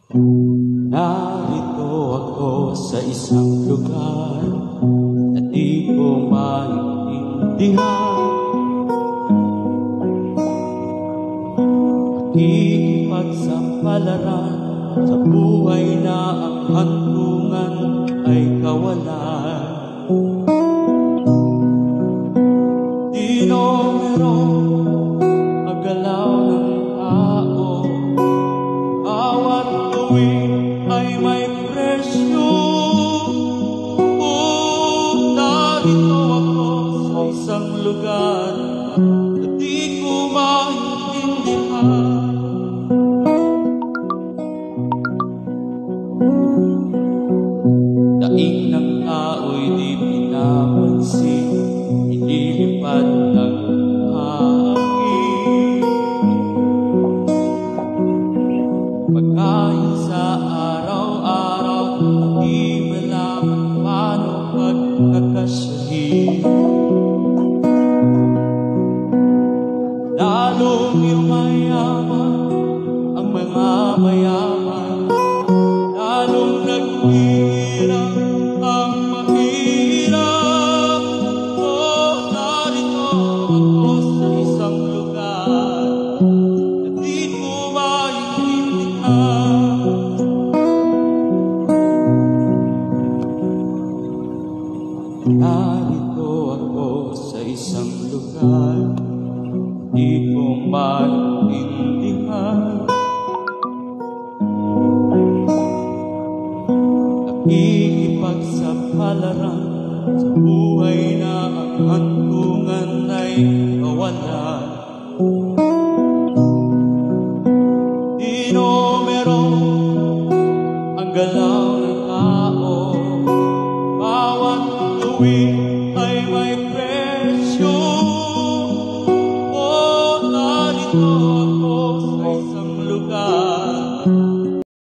Narito ako sa isang lugar na di ko maintindihan. Nakikipagsampalaran sa buhay na ang hantungan ay kawalan. Di numero ang galaw ng tao, bawat tuwing ay may presyo. Narito ako sa isang lugar na di ko maintindihan. Daing ng tao'y di pinapansin, inilipad ng hangin. Pagkain sa araw-araw, di malaman paano pagkakasyahin. Lalong yumayaman ang mga mayaman, lalong naghihirap ang mahirap. Narito ako sa isang lugar na di ko maintindihan. Narito ako sa isang lugar di ko maintindihan. Nakikipagsapalaran sa buhay na ang hantungan ay kawalan. Di numero ang galaw ng tao, bawat tuwing ay may presyo. Narito ako sa isang lugar